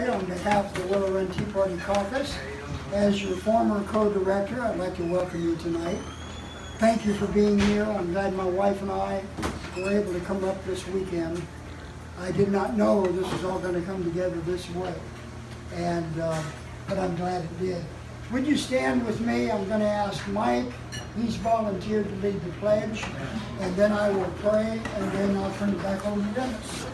on behalf of the Willow Run Tea Party Caucus. As your former co-director, I'd like to welcome you tonight. Thank you for being here. I'm glad my wife and I were able to come up this weekend. I did not know this was all going to come together this way, but I'm glad it did. Would you stand with me? I'm going to ask Mike. He's volunteered to lead the pledge, and then I will pray, and then I'll turn it back over to Dennis.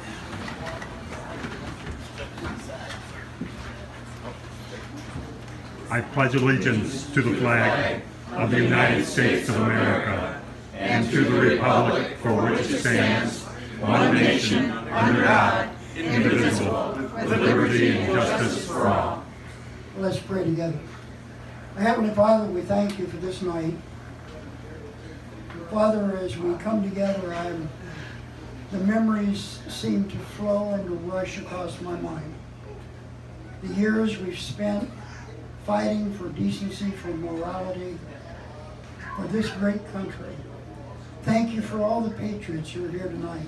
I pledge allegiance to the flag of the United States of America and to the republic for which it stands, one nation, under God, indivisible, with liberty and justice for all. Let's pray together. Heavenly Father, we thank you for this night. Father, as we come together, the memories seem to flow and to rush across my mind. The years we've spent fighting for decency, for morality, for this great country. Thank you for all the patriots who are here tonight,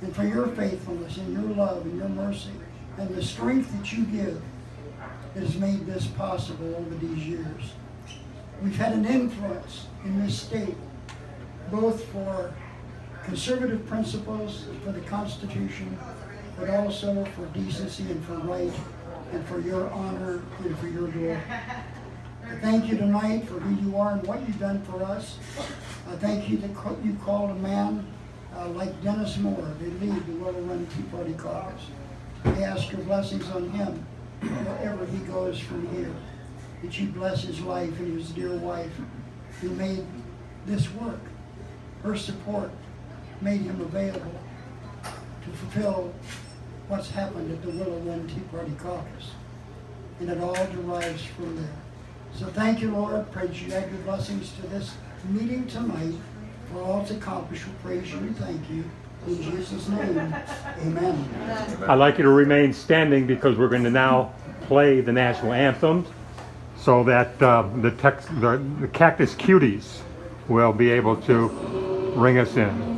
and for your faithfulness and your love and your mercy and the strength that you give that has made this possible over these years. We've had an influence in this state, both for conservative principles, for the Constitution, but also for decency and for right, and for your honor and for your glory. I thank you tonight for who you are and what you've done for us. I thank you that you called a man like Dennis Moore to lead the Willow Run Tea Party Caucus. I ask your blessings on him wherever he goes from here, that you bless his life and his dear wife who made this work. Her support made him available to fulfill what's happened at the Willow Run Tea Party Caucus. And it all derives from there. So thank you, Lord. Pray that you add your blessings to this meeting tonight. For all it's accomplished, we praise you and thank you. In Jesus' name, amen. I'd like you to remain standing because we're going to now play the national anthem so that the Cactus Cuties will be able to ring us in.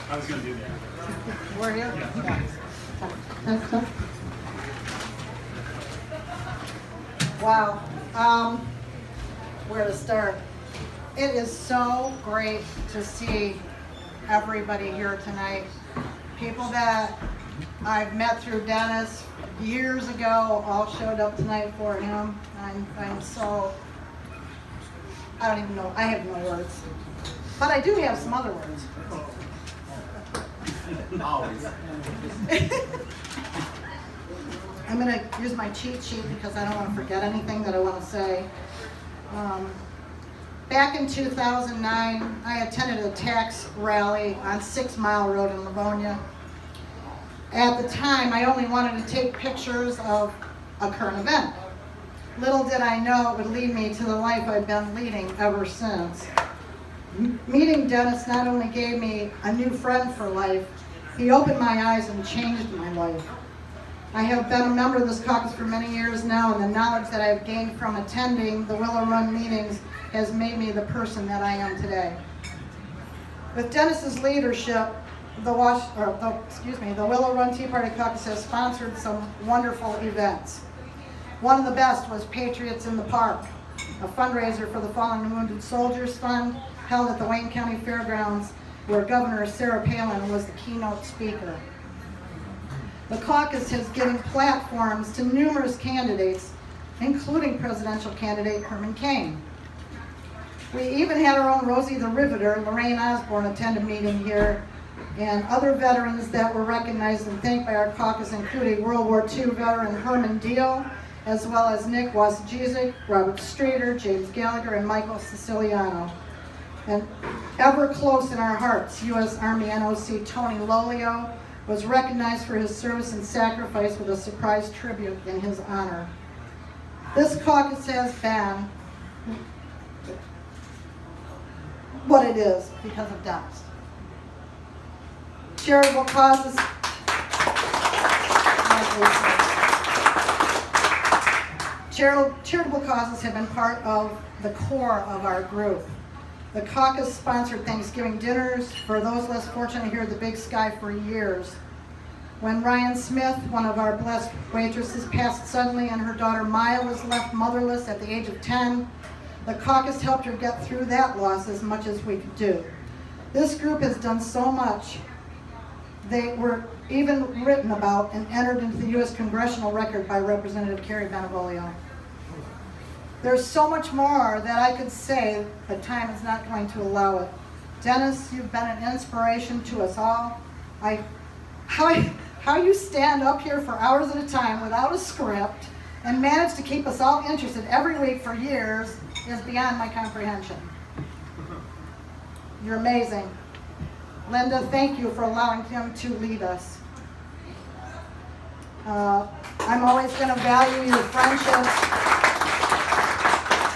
I was going to do that. Were you? Yeah. Wow. Where to start? It is so great to see everybody here tonight. People that I've met through Dennis years ago all showed up tonight for him. I'm so, I don't even know, I have no words. But I do have some other words. Always. I'm going to use my cheat sheet because I don't want to forget anything that I want to say. Back in 2009, I attended a tax rally on 6 Mile Road in Livonia. At the time, I only wanted to take pictures of a current event. Little did I know it would lead me to the life I've been leading ever since. Meeting Dennis not only gave me a new friend for life, he opened my eyes and changed my life. I have been a member of this caucus for many years now, and the knowledge that I've gained from attending the Willow Run meetings has made me the person that I am today. With Dennis's leadership, the Willow Run Tea Party Caucus has sponsored some wonderful events. One of the best was Patriots in the Park, a fundraiser for the Fallen and Wounded Soldiers Fund held at the Wayne County Fairgrounds, where Governor Sarah Palin was the keynote speaker. The caucus has given platforms to numerous candidates, including presidential candidate Herman Cain. We even had our own Rosie the Riveter, Lorraine Osborne, attend a meeting here, and other veterans that were recognized and thanked by our caucus, including World War II veteran Herman Deal, as well as Nick Wasajizik, Robert Streeter, James Gallagher, and Michael Siciliano. And ever close in our hearts, U.S. Army NOC Tony Lolio was recognized for his service and sacrifice with a surprise tribute in his honor. This caucus has been what it is because of Dennis. Charitable causes. Charitable causes have been part of the core of our group. The caucus sponsored Thanksgiving dinners for those less fortunate here at the Big Sky for years. When Ryan Smith, one of our blessed waitresses, passed suddenly and her daughter Maya was left motherless at the age of 10, the caucus helped her get through that loss as much as we could do. This group has done so much. They were even written about and entered into the U.S. congressional record by Representative Carrie Benevolio. There's so much more that I could say, but time is not going to allow it. Dennis, you've been an inspiration to us all. How you stand up here for hours at a time without a script and manage to keep us all interested every week for years is beyond my comprehension. You're amazing. Linda, thank you for allowing him to lead us. I'm always going to value your friendships.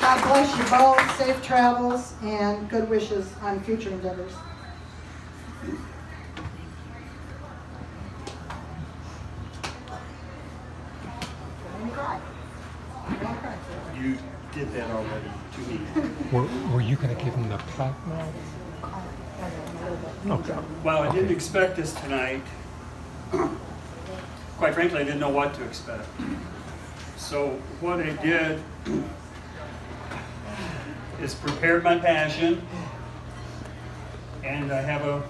God bless you both, safe travels, and good wishes on future endeavors. You did that already to me. Were you going to give him the plaque now? Okay. Well, I didn't expect this tonight. Quite frankly, I didn't know what to expect. So what I did is prepared my passion, and I have a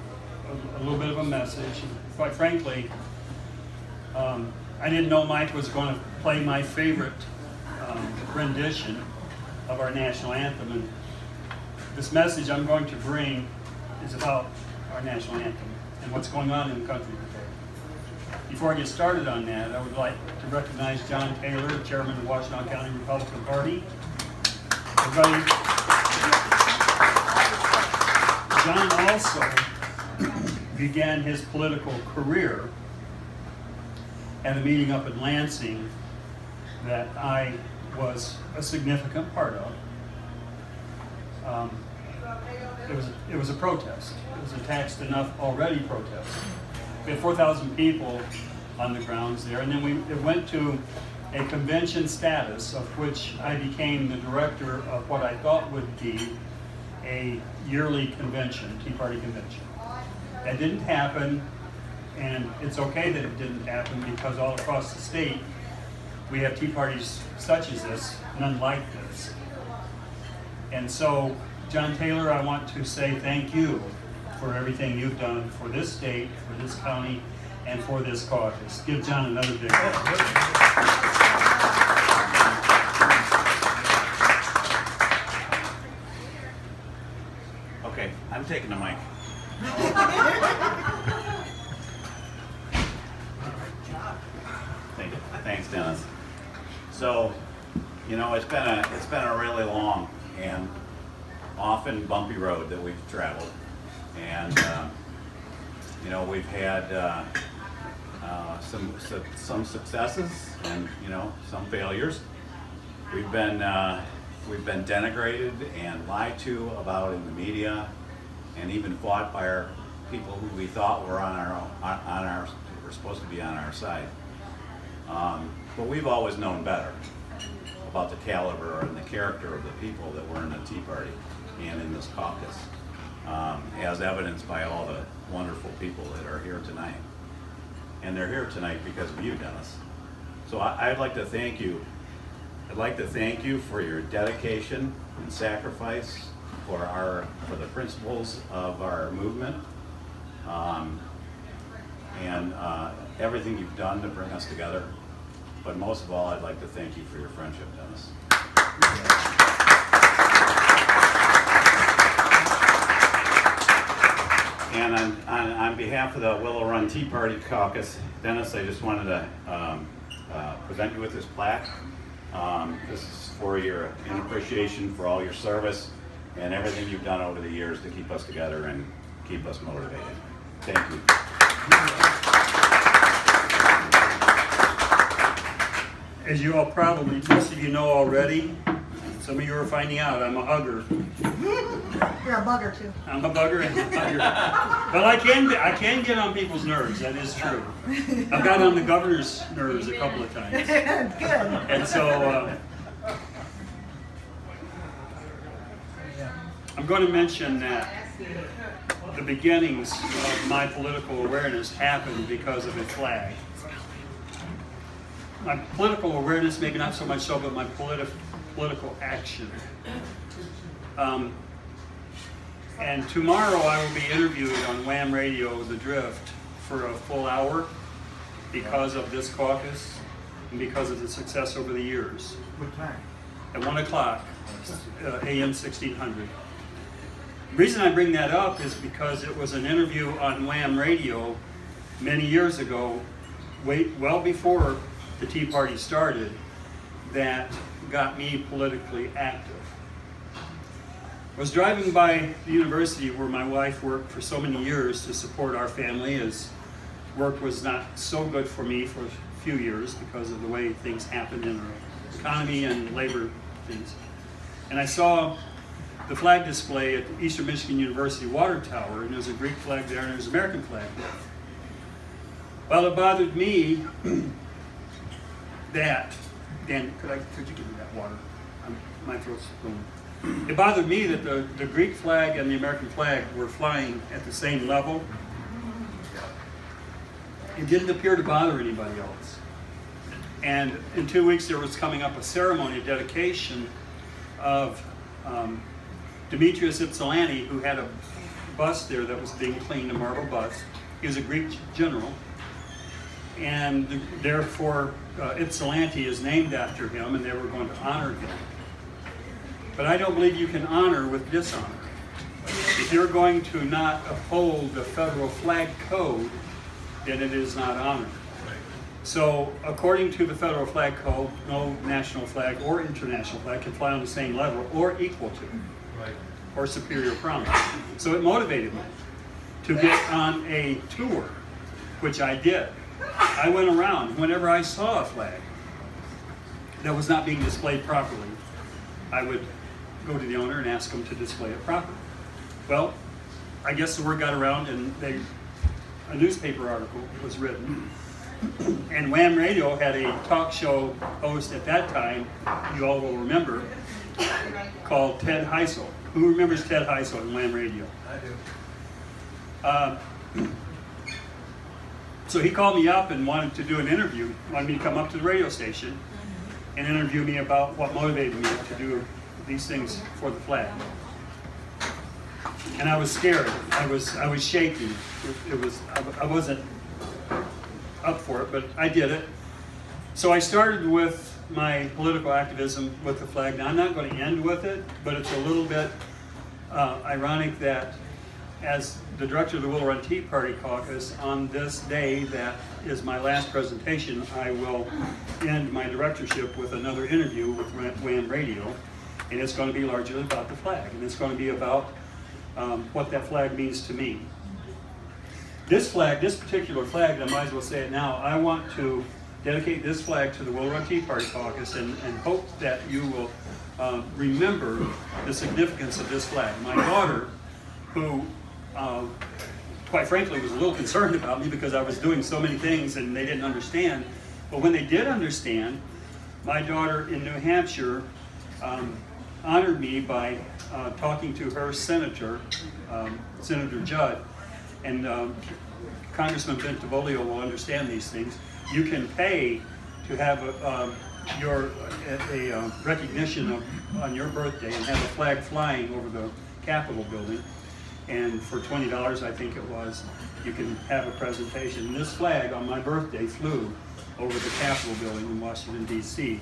little bit of a message. Quite frankly, I didn't know Mike was going to play my favorite rendition of our national anthem, and this message I'm going to bring is about our national anthem and what's going on in the country today. Before I get started on that, I would like to recognize John Taylor, Chairman of the Washtenaw County Republican Party. Everybody, John also began his political career at a meeting up in Lansing that I was a significant part of. It was a protest. It was a taxed enough already protest. We had 4,000 people on the grounds there, and then it went to a convention status, of which I became the director of what I thought would be a yearly convention, Tea Party convention. That didn't happen, and it's okay that it didn't happen because all across the state we have tea parties such as this, none like this. And so, John Taylor, I want to say thank you for everything you've done for this state, for this county, and for this caucus. Give John another big round. Okay, I'm taking the mic. Thanks, Dennis. You know, it's been a really long and often bumpy road that we've traveled, and you know, we've had some successes and, you know, some failures. We've been denigrated and lied to about in the media, and even fought by our people who we thought were were supposed to be on our side. But we've always known better about the caliber and the character of the people that were in the Tea Party and in this caucus, as evidenced by all the wonderful people that are here tonight. And they're here tonight because of you, Dennis. So I'd like to thank you. I'd like to thank you for your dedication and sacrifice for the principles of our movement, and everything you've done to bring us together. But most of all, I'd like to thank you for your friendship, Dennis. And on behalf of the Willow Run Tea Party Caucus, Dennis, I just wanted to present you with this plaque. This is for your in appreciation for all your service and everything you've done over the years to keep us together and keep us motivated. Thank you. As you all probably, most of you know already, some of you are finding out, I'm a hugger. You're a bugger too. I'm a bugger and a hugger. But I can get on people's nerves, that is true. I've got on the governor's nerves a couple of times. Good. And so I'm going to mention that the beginnings of my political awareness happened because of a flag. My political awareness, maybe not so much so, but my political action. And tomorrow I will be interviewed on Wham Radio, The Drift, for a full hour because of this caucus and because of the success over the years. What time? At 1 o'clock, AM 1600. The reason I bring that up is because it was an interview on Wham Radio many years ago, well before the Tea Party started, that got me politically active. I was driving by the university where my wife worked for so many years to support our family, as work was not so good for me for a few years because of the way things happened in our economy and labor things. And I saw the flag display at Eastern Michigan University Water Tower, and there's a Greek flag there and there's an American flag there. Well, it bothered me that, Dan, could you give me that water? My throat's going. It bothered me that the Greek flag and the American flag were flying at the same level. It didn't appear to bother anybody else. And in 2 weeks there was coming up a ceremony of dedication of Demetrius Ypsilanti, who had a bust there that was being cleaned, a marble bust. He was a Greek general, and therefore Ypsilanti is named after him, and they were going to honor him. But I don't believe you can honor with dishonor. If you're going to not uphold the federal flag code, then it is not honor. So according to the federal flag code, no national flag or international flag can fly on the same level or equal to, or superior prominence. So it motivated me to get on a tour, which I did. I went around. Whenever I saw a flag that was not being displayed properly, I would go to the owner and ask him to display it properly. Well, I guess the word got around, and a newspaper article was written. And Wham Radio had a talk show host at that time, you all will remember, called Ted Heisel. Who remembers Ted Heisel on Wham Radio? I do. So he called me up and wanted to do an interview, wanted me to come up to the radio station and interview me about what motivated me to do these things for the flag. And I was scared. I was shaking. I wasn't up for it, but I did it. So I started with my political activism with the flag. Now I'm not going to end with it, but it's a little bit ironic that as the director of the Willow Run Tea Party Caucus, on this day that is my last presentation, I will end my directorship with another interview with WAM Radio, and it's going to be largely about the flag, and it's going to be about what that flag means to me. This flag, this particular flag, I might as well say it now, I want to dedicate this flag to the Willow Run Tea Party Caucus and hope that you will remember the significance of this flag. My daughter, who quite frankly was a little concerned about me because I was doing so many things and they didn't understand, but when they did understand, my daughter in New Hampshire honored me by talking to her senator, Senator Judd, and Congressman Bentivolio will understand these things. You can pay to have a recognition on your birthday and have a flag flying over the Capitol building. And for $20, I think it was, you can have a presentation. And this flag on my birthday flew over the Capitol building in Washington, D.C.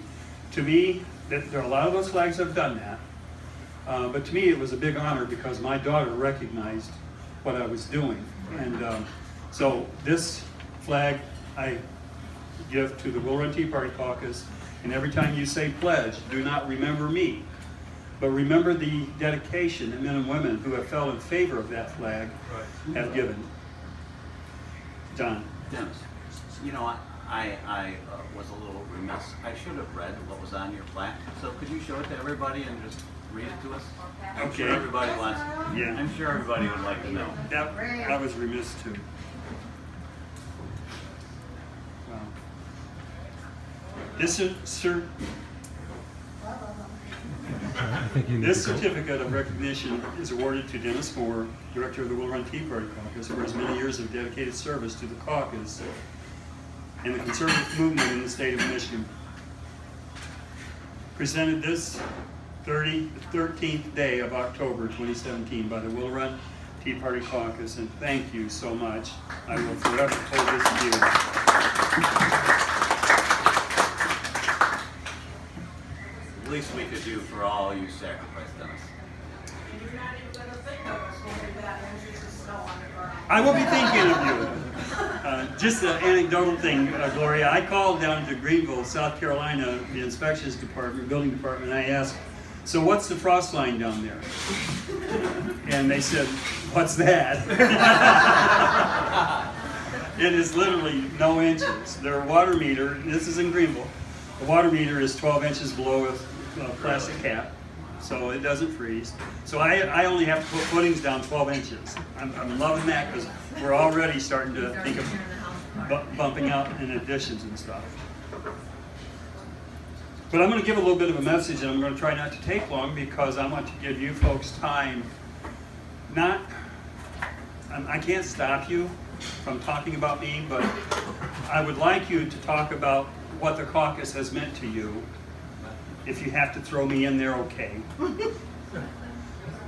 To me, there are a lot of those flags that have done that. But to me, it was a big honor because my daughter recognized what I was doing. And so this flag I give to the Willow Run Tea Party Caucus. And every time you say pledge, do not remember me, but remember the dedication that men and women who have fell in favor of that flag have given. John. Dennis, you know, I was a little remiss. I should have read what was on your plaque. So could you show it to everybody and just read it to us? I'm Okay. sure everybody wants. Yeah. I'm sure everybody would like to know. That was remiss too. Wow. This certificate of recognition is awarded to Dennis Moore, Director of the Willow Run Tea Party Caucus, for his many years of dedicated service to the caucus and the conservative movement in the state of Michigan. Presented this 13th day of October 2017 by the Willow Run Tea Party Caucus, and thank you so much. I will forever hold this dear. Least we could do for all you sacrificed, Dennis. I will be thinking of you. Just an anecdotal thing, Gloria. I called down to Greenville, South Carolina, the inspections department, building department, and I asked, so what's the frost line down there? And they said, what's that? It is literally no inches. Their water meter, this is in Greenville, the water meter is 12 inches below a plastic cap, so it doesn't freeze. So I only have to put footings down 12 inches. I'm loving that because we're already starting to think of bumping out in additions and stuff. But I'm going to give a little bit of a message, and I'm going to try not to take long because I want to give you folks time. I can't stop you from talking about me, but I would like you to talk about what the caucus has meant to you. If you have to throw me in there, okay.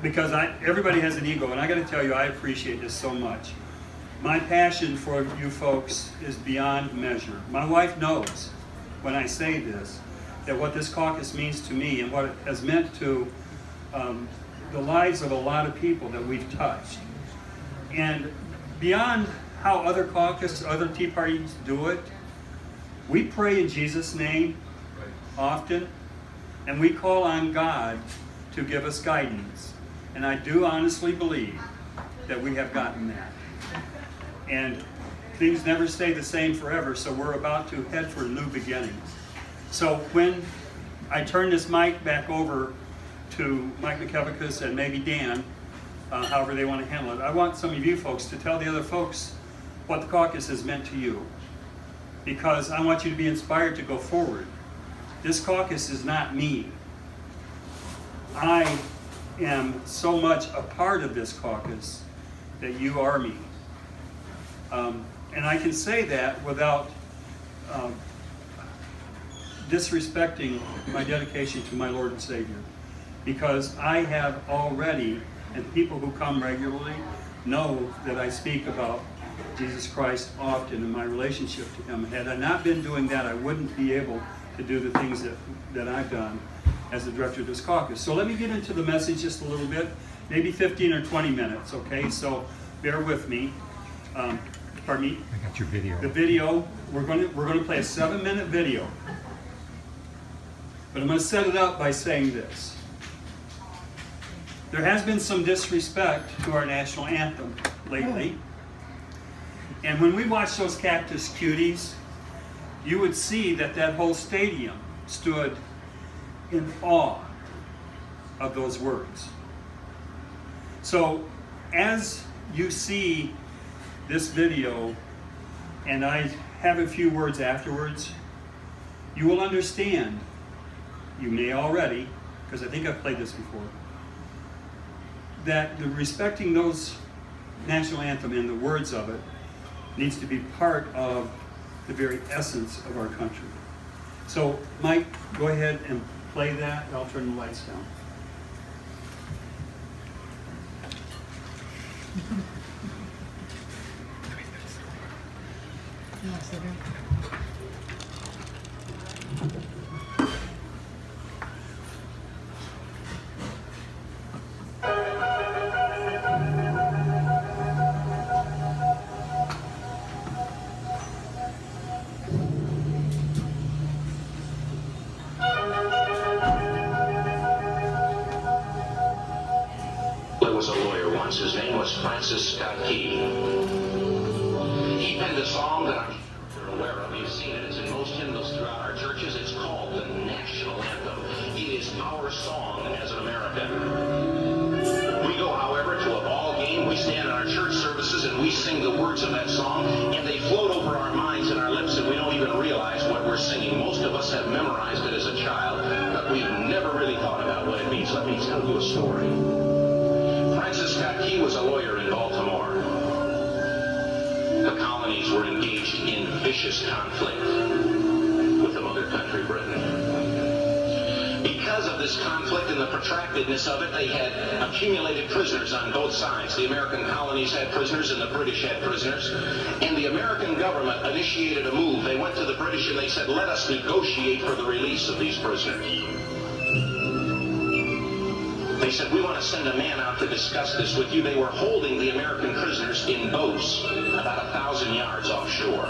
Because everybody has an ego, and I got to tell you, I appreciate this so much. My passion for you folks is beyond measure. My wife knows when I say this, that what this caucus means to me and what it has meant to the lives of a lot of people that we've touched. And beyond how other caucus, other Tea Parties do it, we pray in Jesus' name often, and we call on God to give us guidance. And I do honestly believe that we have gotten that. And things never stay the same forever, so we're about to head for new beginnings. So when I turn this mic back over to Mike McKevicus and maybe Dan, however they want to handle it, I want some of you folks to tell the other folks what the caucus has meant to you, because I want you to be inspired to go forward. This caucus is not me. I am so much a part of this caucus that you are me. And I can say that without disrespecting my dedication to my Lord and Savior, because I have already, and people who come regularly know that I speak about Jesus Christ often in my relationship to Him. Had I not been doing that, I wouldn't be able to do the things that I've done. as the director of this caucus. So let me get into the message just a little bit, maybe 15 or 20 minutes, okay? So bear with me. Pardon me? I got your video. The video, we're gonna play a 7-minute video. But I'm gonna set it up by saying this. There has been some disrespect to our national anthem lately. And when we watched those Cactus Cuties, you would see that that whole stadium stood in awe of those words. So as you see this video, and I have a few words afterwards, you will understand, you may already, because I think I've played this before, that the respecting those national anthem and the words of it needs to be part of the very essence of our country. So Mike, go ahead and play that. I'll turn the lights down. Was a lawyer once. His name was Caucus. He penned a song that I'm sure you're aware of. You've seen it. It's in most hymnals throughout our churches. It's called the national anthem. It is our song as an American. We go, however, to a ball game. We stand in our church services and we sing the words of that song, and they float over our minds and our lips, and we don't even realize what we're singing. Most of us have memorized it as a child, but we've never really thought about what it means. Let me tell you a story. Caucus was a lawyer in Baltimore. The colonies were engaged in vicious conflict with the mother country, Britain. Because of this conflict and the protractedness of it, they had accumulated prisoners on both sides. The American colonies had prisoners and the British had prisoners. And the American government initiated a move. They went to the British and they said, let us negotiate for the release of these prisoners. They said, we want to send a man out to discuss this with you. They were holding the American prisoners in boats about 1,000 yards offshore.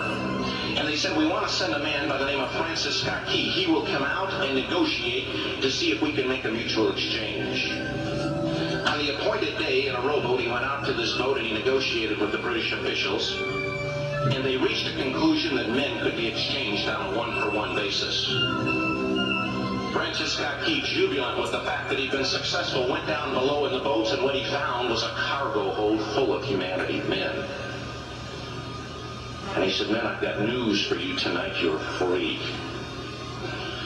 And they said, we want to send a man by the name of Caucus. He will come out and negotiate to see if we can make a mutual exchange. On the appointed day, in a rowboat, he went out to this boat and he negotiated with the British officials. And they reached a conclusion that men could be exchanged on a one-for-one basis. Caucus, jubilant with the fact that he'd been successful, went down below in the boats, and what he found was a cargo hold full of humanity, men. And he said, men, I've got news for you tonight. You're free.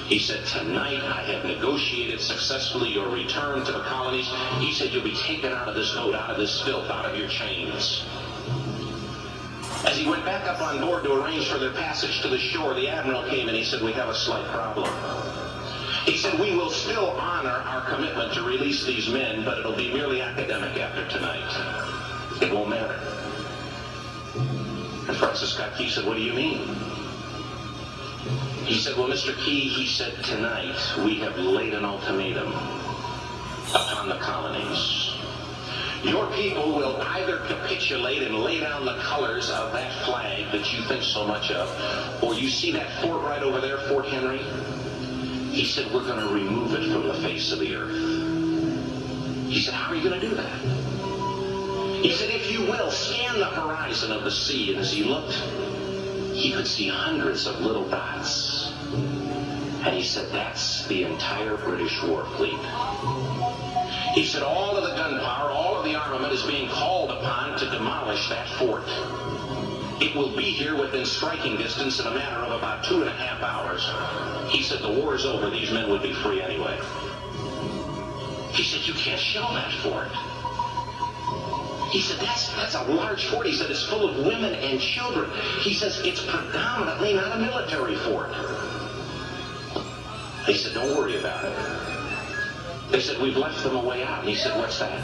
He said, tonight I have negotiated successfully your return to the colonies. He said, you'll be taken out of this boat, out of this filth, out of your chains. As he went back up on board to arrange for their passage to the shore, the admiral came and he said, we have a slight problem. He said, we will still honor our commitment to release these men, but it'll be merely academic after tonight. It won't matter. And Caucus said, what do you mean? He said, well, Mr. Key, he said, tonight we have laid an ultimatum upon the colonies. Your people will either capitulate and lay down the colors of that flag that you think so much of, or you see that fort right over there, Fort Henry? He said, we're going to remove it from the face of the earth. He said, how are you going to do that? He said, if you will, scan the horizon of the sea. And as he looked, he could see hundreds of little dots. And he said, that's the entire British war fleet. He said, all of the gunpowder, all of the armament is being called upon to demolish that fort. It will be here within striking distance in a matter of about 2.5 hours. He said, the war is over. These men would be free anyway. He said, you can't shell that fort. He said, that's a large fort. He said, it's full of women and children. He says, it's predominantly not a military fort. He said, don't worry about it. They said, we've left them a way out. And he said, what's that?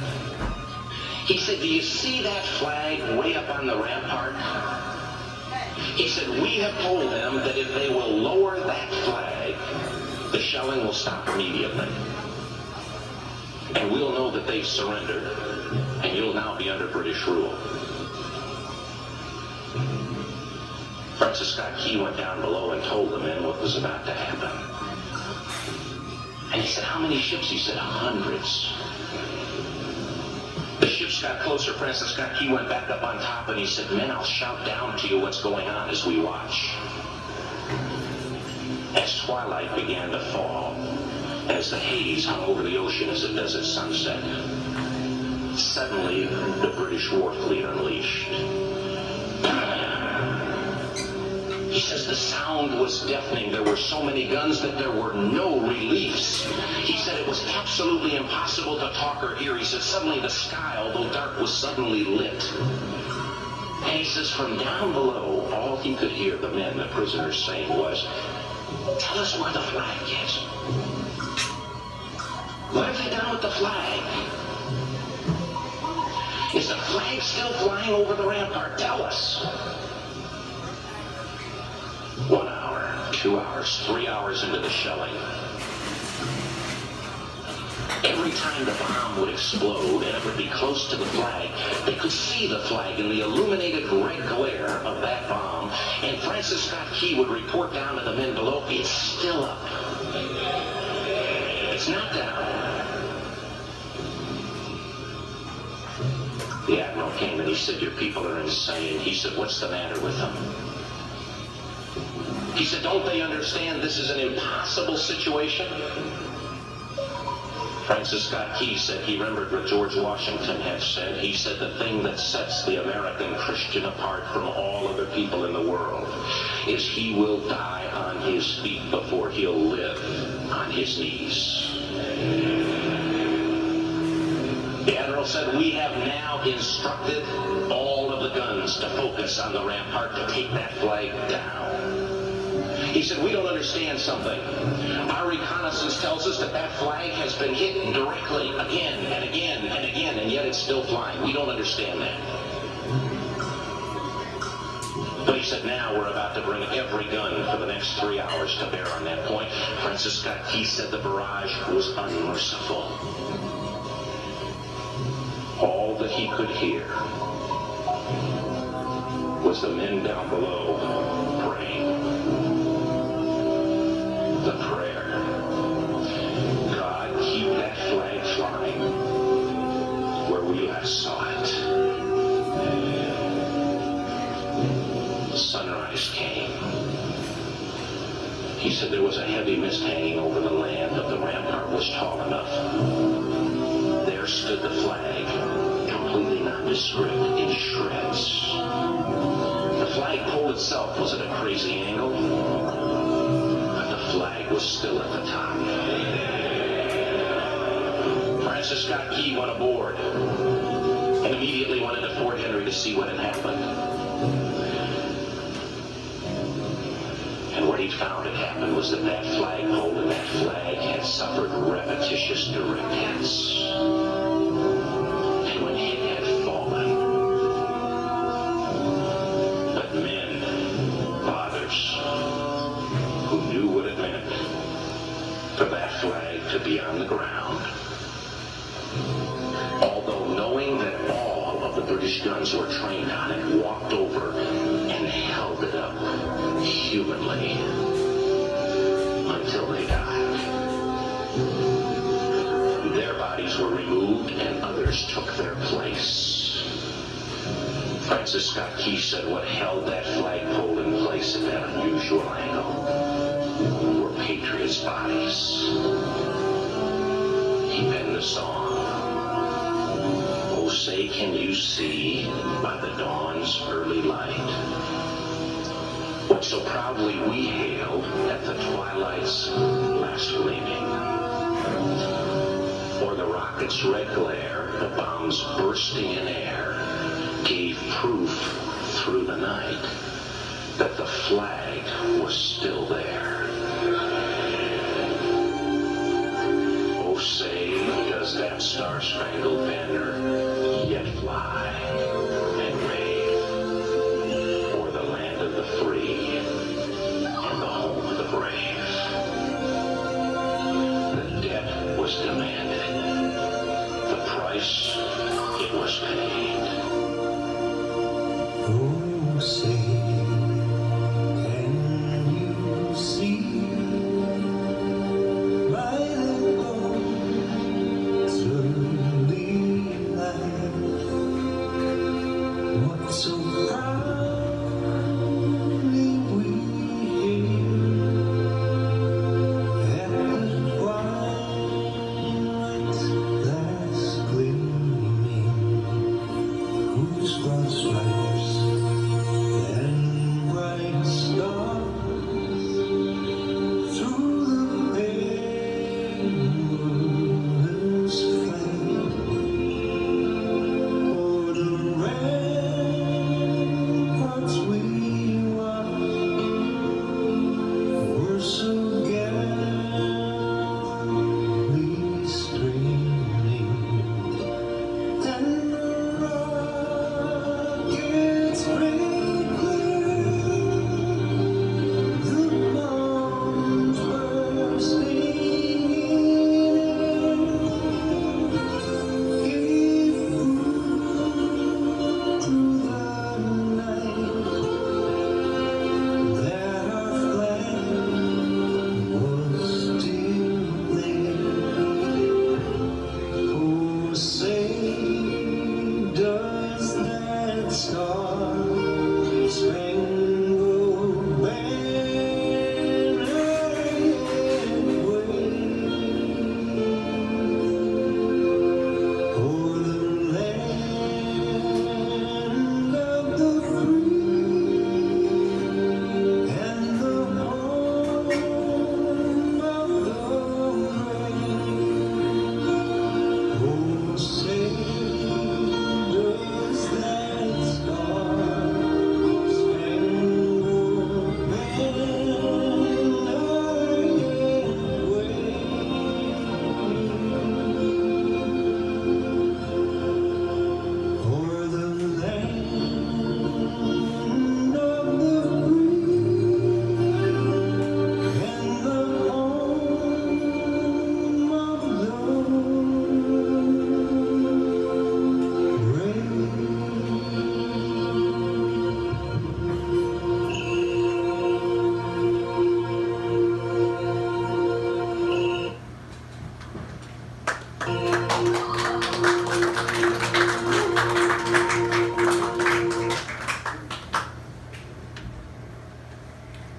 He said, do you see that flag way up on the rampart? He said, we have told them that if they will lower that flag, The shelling will stop immediately. And we'll know that they've surrendered, and you'll now be under British rule. Francis Scott Key went down below and told the men what was about to happen. And he said, how many ships? He said, hundreds. The ships got closer. Francis Scott Key went back up on top and he said, men, I'll shout down to you what's going on as we watch. As twilight began to fall, as the haze hung over the ocean as it does at sunset, suddenly the British war fleet unleashed. He says the sound was deafening. There were so many guns that there were no reliefs. He said it was absolutely impossible to talk or hear. He said suddenly the sky, although dark, was suddenly lit. And he says from down below, all he could hear the men, the prisoners, saying was, tell us where the flag is. What have they done with the flag? Is the flag still flying over the rampart? Tell us. 1 hour, 2 hours, 3 hours into the shelling, every time the bomb would explode and it would be close to the flag, they could see the flag in the illuminated red glare of that bomb, and Francis Scott Key would report down to the men below, it's still up. It's not down. The Admiral came and he said, your people are insane. He said, what's the matter with them? He said, don't they understand this is an impossible situation? Francis Scott Key said he remembered what George Washington had said. He said the thing that sets the American Christian apart from all other people in the world is he will die on his feet before he'll live on his knees. The Admiral said, we have now instructed all of the guns to focus on the rampart to take that flag down. He said, we don't understand something. Our reconnaissance tells us that that flag has been hit directly again and again and again, and yet it's still flying. We don't understand that. But he said, now we're about to bring every gun for the next 3 hours to bear on that point. Francis Scott Key said the barrage was unmerciful. All that he could hear was the men down below praying. The prayer, God, keep that flag flying where we last saw it. Sunrise came. He said there was a heavy mist hanging over the land, but the rampart was tall enough. There stood the flag, completely nondescript, in shreds. The flagpole itself was at a crazy angle. The flag was still at the top. Francis Scott Key went aboard and immediately went into Fort Henry to see what had happened. And what he found had happened was that that flagpole and that flag had suffered repetitious direct hits. And when it had fallen, but men, fathers, who knew what it meant for that flag to be on the ground, although knowing that all of the British guns were trained on it, walked over and held it up humanly until they died. Their bodies were removed and others took their place. Francis Scott Key said what held that flagpole in place at that unusual angle were patriots' bodies. He penned a song. Oh, say can you see by the dawn's early light what so proudly we hailed at the twilight's last gleaming? For the rocket's red glare, the bombs bursting in air, gave proof through the night that the flag was still there. Oh, say, does that star-spangled banner yet fly and wave o'er the land of the free and the home of the brave? was demanded. The price, it was paid. Oh, say, can you see by the dawn's early light what so proudly we hailed at the twilight's last gleaming, whose broad stripes and bright stars through the perilous fight o'er the ramparts we watched were so gallantly streaming, and the rockets rang clear, the bombs bursting in, gave proof through the night that our flag was still there. Oh, say, does that star-spangled banner yet wave o'er the land of the free and the home of the brave? Oh, say, does that star-spangled banner yet wave o'er the land of the free and the home of the brave?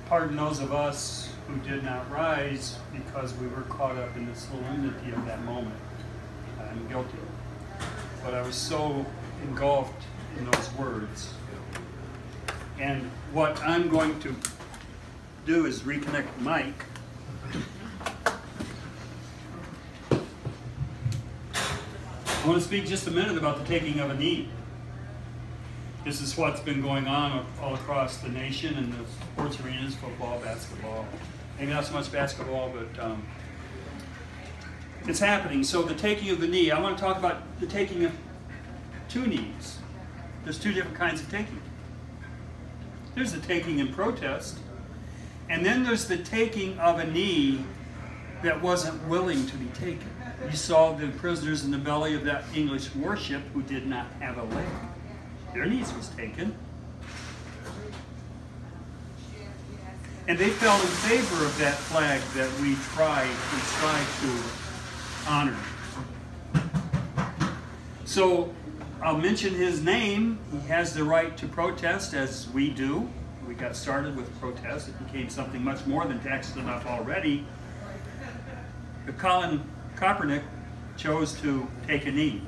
Pardon those of us who did not rise because we were caught up in the solemnity of that moment. I'm guilty. But I was so engulfed in those words. And what I'm going to do is reconnect the mic. I want to speak just a minute about the taking of a knee. This is what's been going on all across the nation in the sports arenas, football, basketball. Maybe not so much basketball, but it's happening. So the taking of the knee, I want to talk about the taking of two knees. There's two different kinds of taking. There's the taking in protest, and then there's the taking of a knee that wasn't willing to be taken. You saw the prisoners in the belly of that English warship who did not have a leg. Their knees was taken. And they fell in favor of that flag that we strive to honor. So I'll mention his name. He has the right to protest, as we do. We got started with protest. It became something much more than taxed enough already. But Colin Kaepernick chose to take a knee.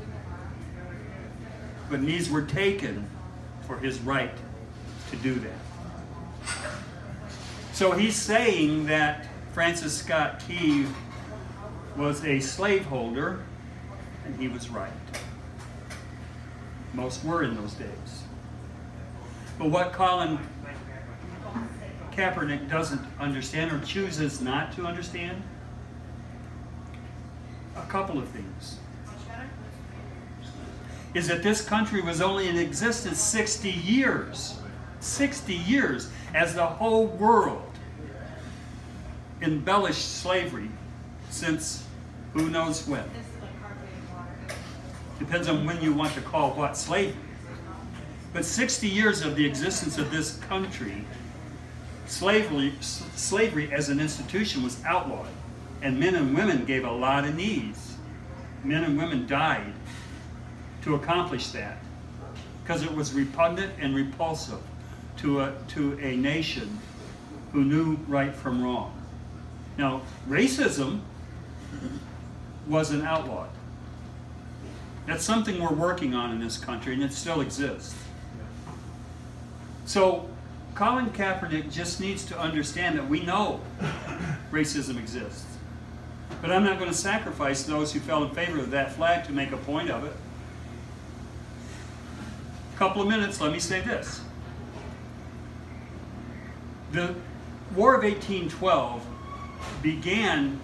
But knees were taken for his right to do that. So he's saying that Francis Scott Key was a slaveholder, and he was right. Most were in those days. But what Colin Kaepernick doesn't understand, or chooses not to understand, a couple of things, is that this country was only in existence 60 years. 60 years as the whole world embellished slavery since Who knows when? Depends on when you want to call what slavery. But 60 years of the existence of this country, slavery as an institution was outlawed. And men and women gave a lot of knees. Men and women died to accomplish that, because it was repugnant and repulsive to a nation who knew right from wrong. Now, racism wasn't outlawed. That's something we're working on in this country, and it still exists. So Colin Kaepernick just needs to understand that we know racism exists. But I'm not going to sacrifice those who fell in favor of that flag to make a point of it. A couple of minutes, let me say this. The War of 1812 began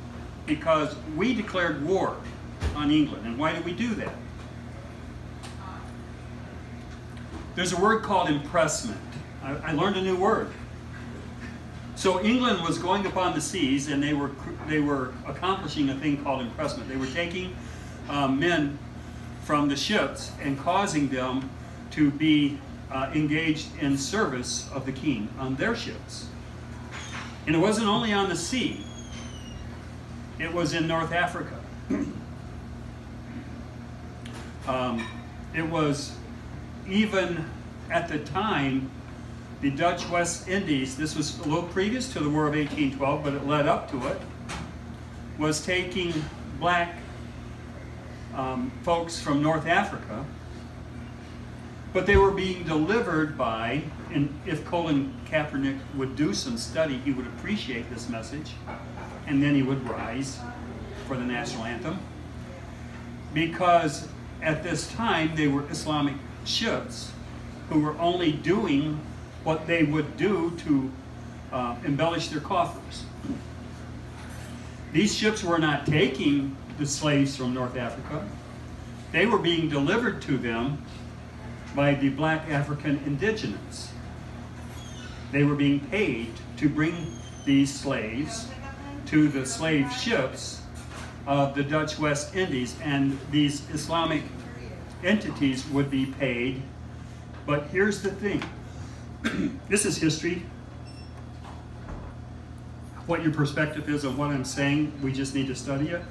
because we declared war on England. And why did we do that? There's a word called impressment. I learned a new word. So England was going upon the seas, and they were accomplishing a thing called impressment. They were taking men from the ships and causing them to be engaged in service of the king on their ships. And it wasn't only on the sea. It was in North Africa. It was even at the time, the Dutch West Indies, this was a little previous to the War of 1812, but it led up to it, was taking black folks from North Africa, but they were being delivered by, and if Colin Kaepernick would do some study, he would appreciate this message, and then he would rise for the national anthem, because at this time they were Islamic ships who were only doing what they would do to embellish their coffers. These ships were not taking the slaves from North Africa. They were being delivered to them by the black African indigenous. They were being paid to bring these slaves to the slave ships of the Dutch West Indies, and these Islamic entities would be paid. But here's the thing. This is history. What your perspective is on what I'm saying, we just need to study it.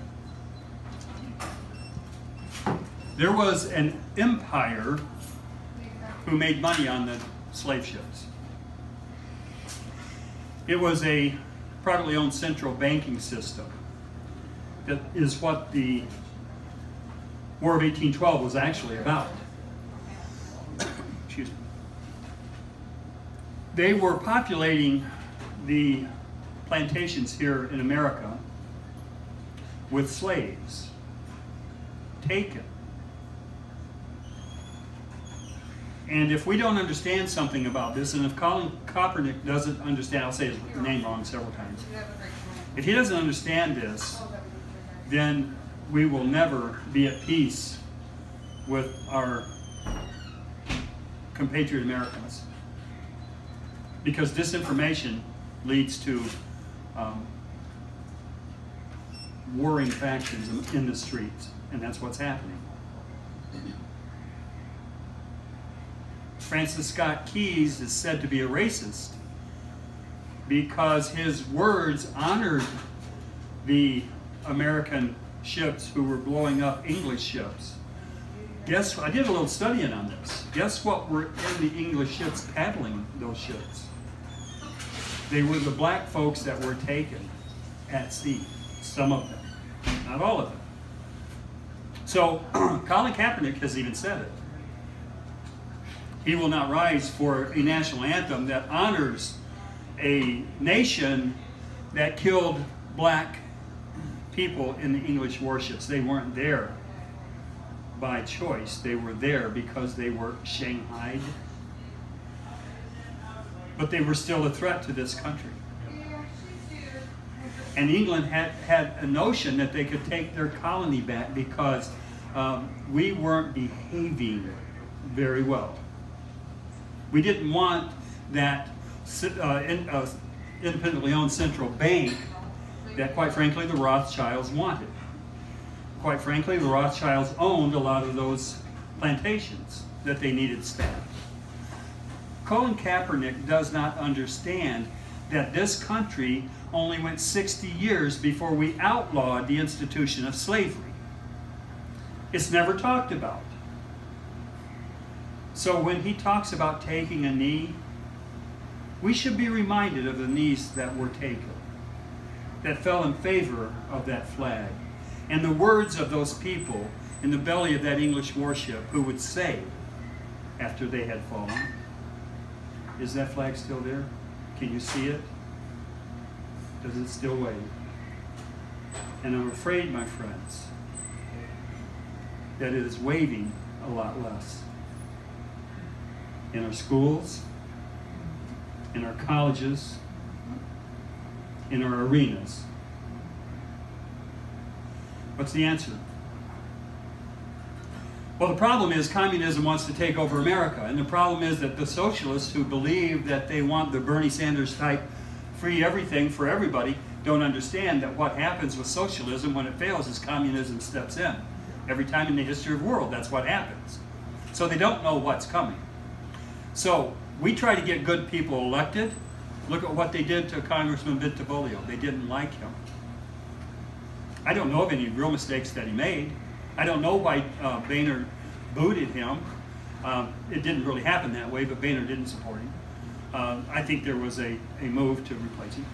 There was an empire who made money on the slave ships. It was a privately owned central banking system. That is what the War of 1812 was actually about. Excuse me. They were populating the plantations here in America with slaves taken. And if we don't understand something about this, and if Colin Kaepernick doesn't understand, I'll say his name wrong several times. If he doesn't understand this, then we will never be at peace with our compatriot Americans. Because disinformation leads to warring factions in the streets, and that's what's happening. Francis Scott Keyes is said to be a racist because his words honored the American ships who were blowing up English ships. Guess, I did a little studying on this. Guess what were in the English ships paddling those ships? They were the black folks that were taken at sea. Some of them, not all of them. So Colin Kaepernick has even said it. He will not rise for a national anthem that honors a nation that killed black people in the English warships. They weren't there by choice. They were there because they were shanghaied. But they were still a threat to this country. And England had a notion that they could take their colony back because we weren't behaving very well. We didn't want that independently owned central bank that, quite frankly, the Rothschilds wanted. quite frankly, the Rothschilds owned a lot of those plantations that they needed staffed. Colin Kaepernick does not understand that this country only went 60 years before we outlawed the institution of slavery. It's never talked about. So when he talks about taking a knee, we should be reminded of the knees that were taken, that fell in favor of that flag, and the words of those people in the belly of that English warship who would say, after they had fallen, "Is that flag still there? Can you see it? Does it still wave?" And I'm afraid, my friends, that it is waving a lot less. In our schools, in our colleges, in our arenas. What's the answer? Well, the problem is communism wants to take over America, and the problem is that the socialists who believe that they want the Bernie Sanders type free everything for everybody don't understand that what happens with socialism when it fails is communism steps in. Every time in the history of the world, that's what happens. So they don't know what's coming. So we try to get good people elected. Look at what they did to Congressman Bentivolio. They didn't like him. I don't know of any real mistakes that he made. I don't know why Boehner booted him. It didn't really happen that way, but Boehner didn't support him. I think there was a move to replace him.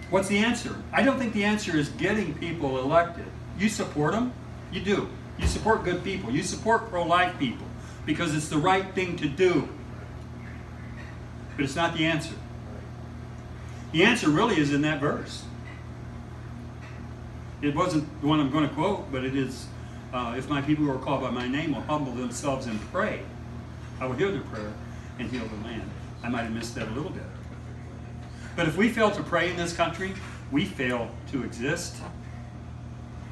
What's the answer? I don't think the answer is getting people elected. You support them? You do. You support good people. You support pro-life people because it's the right thing to do. But it's not the answer. The answer really is in that verse. It wasn't the one I'm going to quote, but it is, if my people who are called by my name will humble themselves and pray, I will hear their prayer and heal the land. I might have missed that a little bit. But if we fail to pray in this country, we fail to exist.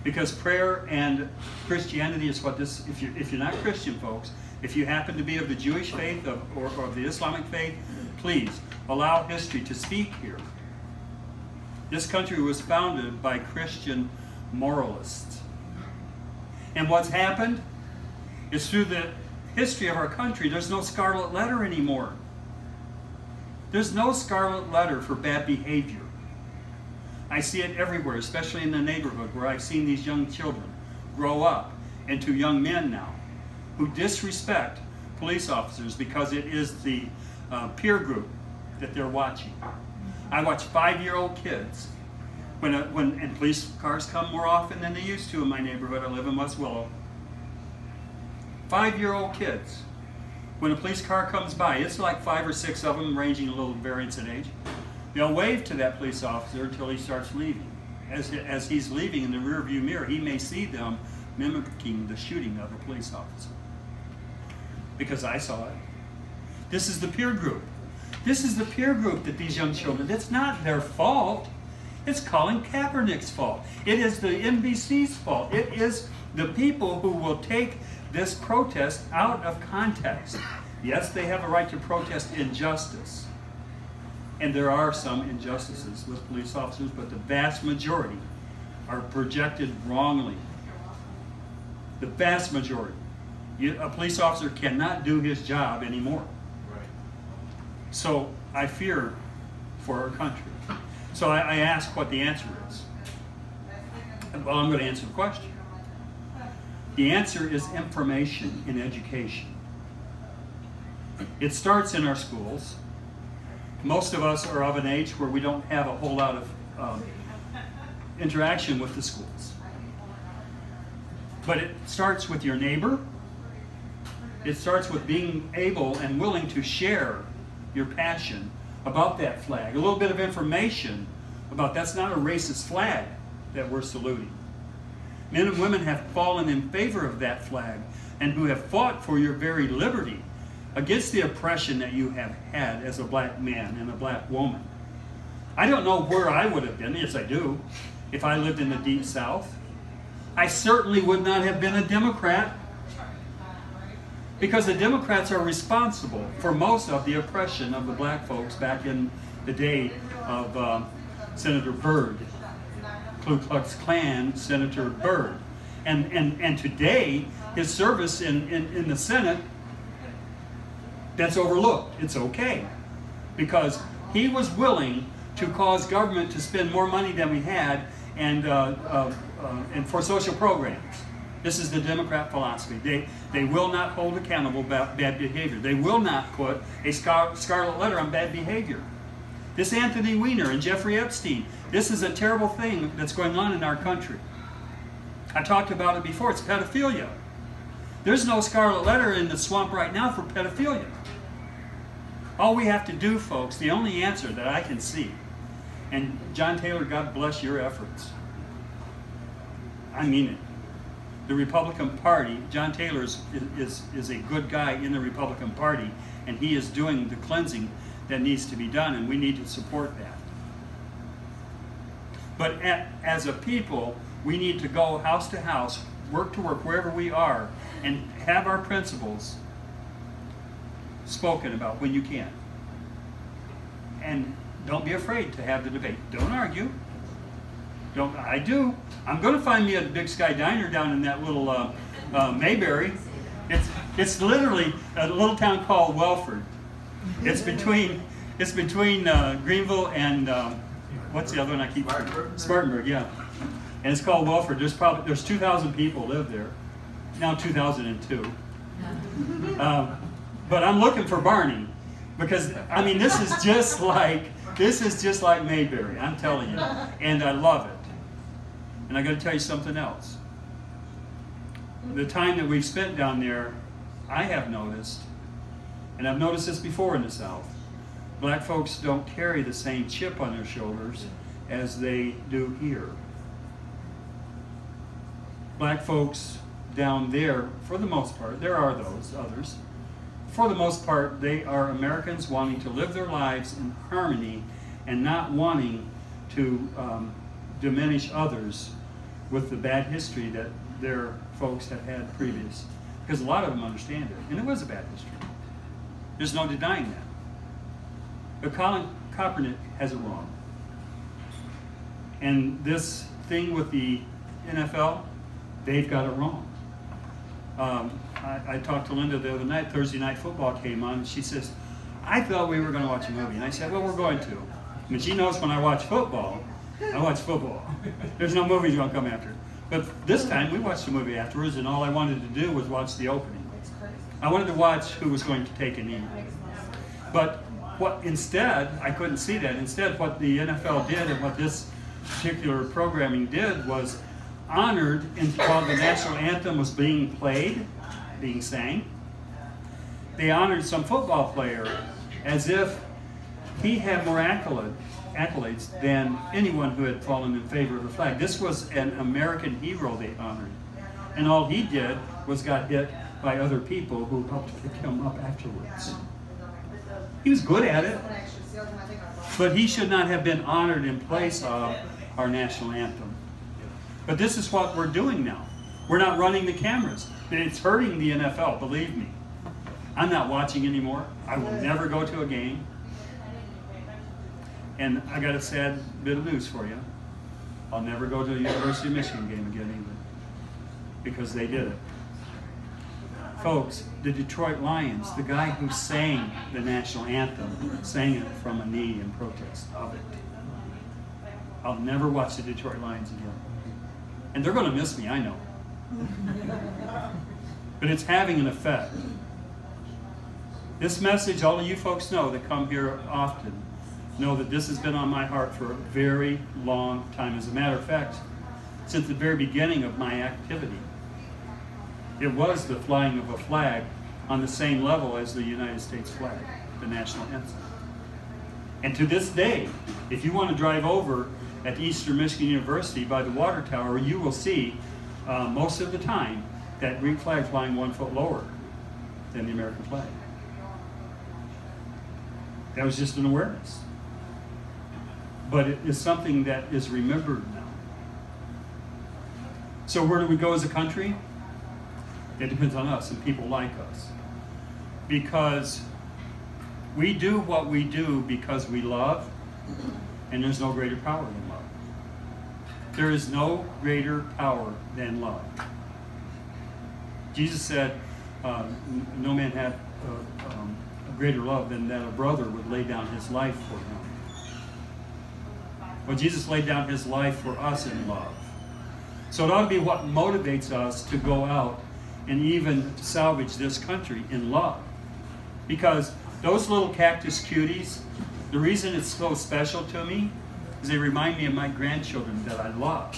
Because prayer and Christianity is what this, if you're not Christian, folks, if you happen to be of the Jewish faith or of the Islamic faith, please allow history to speak here. This country was founded by Christian moralists. And what's happened is through the history of our country, there's no scarlet letter anymore. There's no scarlet letter for bad behavior. I see it everywhere, especially in the neighborhood where I've seen these young children grow up into young men now who disrespect police officers because it is the peer group that they're watching. I watch 5-year-old kids and police cars come more often than they used to in my neighborhood. I live in West Willow. 5-year-old kids. When a police car comes by, it's like 5 or 6 of them, ranging a little variance in age. They'll wave to that police officer until he starts leaving. As he's leaving in the rearview mirror, he may see them mimicking the shooting of a police officer. Because I saw it. This is the peer group. This is the peer group that these young children, it's not their fault. It's Colin Kaepernick's fault. It is the NBC's fault. It is the people who will take this protest out of context. Yes, they have a right to protest injustice. And there are some injustices with police officers, but the vast majority are projected wrongly. The vast majority. A police officer cannot do his job anymore. So I fear for our country. So I ask what the answer is. Well, I'm going to answer the question. The answer is information in education. It starts in our schools. Most of us are of an age where we don't have a whole lot of interaction with the schools. But it starts with your neighbor. It starts with being able and willing to share your passion about that flag. A little bit of information about that's not a racist flag that we're saluting. Men and women have fallen in favor of that flag and who have fought for your very liberty against the oppression that you have had as a black man and a black woman. I don't know where I would have been, yes I do, if I lived in the Deep South. I certainly would not have been a Democrat because the Democrats are responsible for most of the oppression of the black folks back in the day of Senator Byrd. Ku Klux Klan Senator Byrd. And today, his service in the Senate, that's overlooked. It's okay. Because he was willing to cause government to spend more money than we had and for social programs. This is the Democrat philosophy. They will not hold accountable bad behavior. They will not put a scarlet letter on bad behavior. This Anthony Weiner and Jeffrey Epstein, this is a terrible thing that's going on in our country. I talked about it before. It's pedophilia. There's no scarlet letter in the swamp right now for pedophilia. All we have to do, folks, the only answer that I can see, and John Taylor, God bless your efforts. I mean it. The Republican Party, John Taylor is a good guy in the Republican Party, and he is doing the cleansing that needs to be done, and we need to support that. But as a people, we need to go house to house, work to work, wherever we are, and have our principles spoken about when you can. And don't be afraid to have the debate. Don't argue. I do. I'm going to find me a Big Sky Diner down in that little Mayberry. It's literally a little town called Welford. It's between Greenville and what's the other one I keep? Spartanburg, yeah. And it's called Welford. There's 2,000 people live there. Now 2002. But I'm looking for Barney because I mean this is just like Mayberry. I'm telling you, and I love it. And I got to tell you something else. The time that we've spent down there, I have noticed, and I've noticed this before in the South, black folks don't carry the same chip on their shoulders as they do here. Black folks down there, for the most part, there are those others, for the most part, they are Americans wanting to live their lives in harmony and not wanting to diminish others with the bad history that their folks have had previous. Because a lot of them understand it. And it was a bad history. There's no denying that. But Colin Kaepernick has it wrong. And this thing with the NFL, they've got it wrong. I talked to Linda the other night, Thursday Night Football came on, and she says, I thought we were going to watch a movie. And I said, well, we're going to. And she knows when I watch football, I watch football. There's no movies going to come after. But this time, we watched the movie afterwards, and all I wanted to do was watch the opening. I wanted to watch who was going to take a knee. But instead, I couldn't see that. Instead, what the NFL did and what this particular programming did was honored, and while the national anthem was being played, being sang, they honored some football player as if he had more accolades than anyone who had fallen in favor of the flag. This was an American hero they honored. And all he did was got hit by other people who helped pick him up afterwards. He was good at it, but he should not have been honored in place of our national anthem. But this is what we're doing now. We're not running the cameras. It's hurting the NFL, believe me. I'm not watching anymore. I will never go to a game. And I got a sad bit of news for you. I'll never go to a University of Michigan game again either. Because they did it. Folks, the Detroit Lions, the guy who sang the national anthem, sang it from a knee in protest of it. I'll never watch the Detroit Lions again. And they're going to miss me, I know. But it's having an effect. This message, all of you folks know that come here often, know that this has been on my heart for a very long time. As a matter of fact, since the very beginning of my activity, it was the flying of a flag on the same level as the United States flag, the national anthem. And to this day, if you want to drive over at Eastern Michigan University by the water tower, you will see most of the time that Greek flag flying 1 foot lower than the American flag. That was just an awareness. But it is something that is remembered now. So where do we go as a country? It depends on us and people like us. Because we do what we do because we love, and there's no greater power than love. There is no greater power than love. Jesus said, no man had a greater love than that a brother would lay down his life for him. Well, Jesus laid down his life for us in love. So it ought to be what motivates us to go out and even salvage this country in love. Because those little cactus cuties, the reason it's so special to me is they remind me of my grandchildren that I love.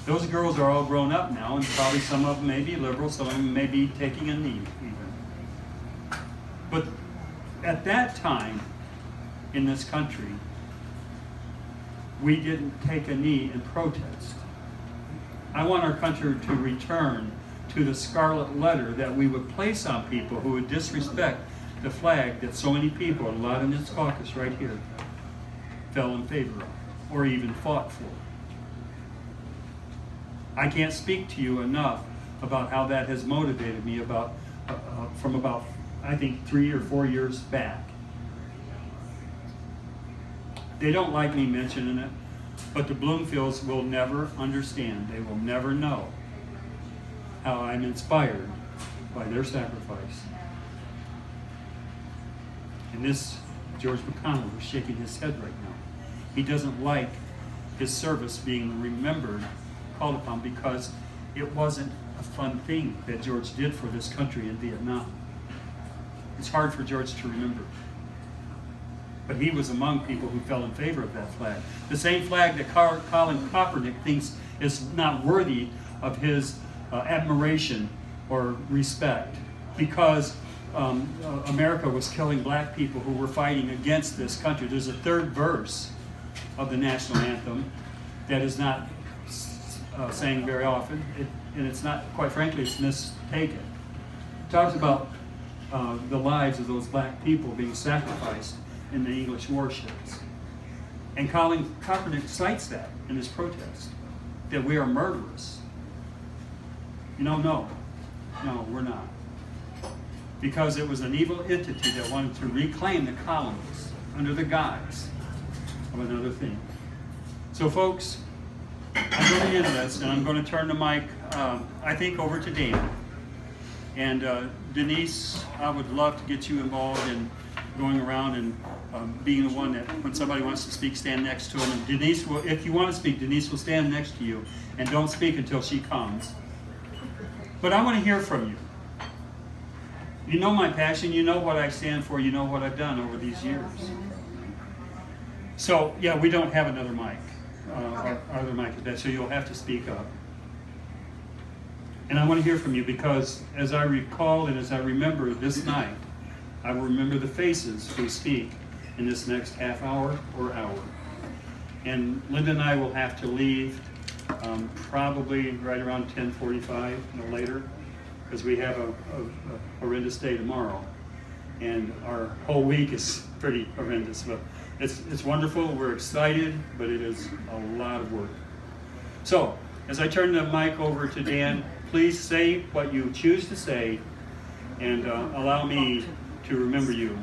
Those girls are all grown up now, and probably some of them may be liberal, some of them may be taking a knee even. But at that time in this country, we didn't take a knee in protest. I want our country to return to the scarlet letter that we would place on people who would disrespect the flag that so many people, a lot in this caucus right here, fell in favor of or even fought for. I can't speak to you enough about how that has motivated me from about, I think, 3 or 4 years back. They don't like me mentioning it, but the Bloomfields will never understand. They will never know how I'm inspired by their sacrifice. And this, George McConnell is shaking his head right now. He doesn't like his service being remembered, called upon, because it wasn't a fun thing that George did for this country in Vietnam. It's hard for George to remember. But he was among people who fell in favor of that flag. The same flag that Colin Kaepernick thinks is not worthy of his admiration or respect, because America was killing black people who were fighting against this country. There's a third verse of the national anthem that is not sang very often, and it's not, quite frankly, it's mistaken. It talks about the lives of those black people being sacrificed in the English warships. And Colin Kaepernick cites that in his protest, that we are murderous. You know, no, we're not. Because it was an evil entity that wanted to reclaim the colonies under the guise of another thing. So folks, I'm going to end this, and I'm going to turn the mic, I think, over to Dan. And Denise, I would love to get you involved in going around and being the one that, when somebody wants to speak, stand next to them. And Denise will, if you want to speak, Denise will stand next to you, and don't speak until she comes. But I want to hear from you. You know my passion, you know what I stand for, you know what I've done over these years. So, yeah, we don't have another mic. Our other mic is dead, so you'll have to speak up. And I want to hear from you, because as I recall and as I remember this night, I will remember the faces who speak in this next half hour or hour. And Linda and I will have to leave probably right around 10:45, no later, because we have a horrendous day tomorrow. And our whole week is pretty horrendous. But it's wonderful, we're excited, but it is a lot of work. So, as I turn the mic over to Dan, please say what you choose to say, and allow me to remember you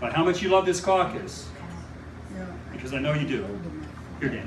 by how much you love this caucus, because I know you do. Here, Dan.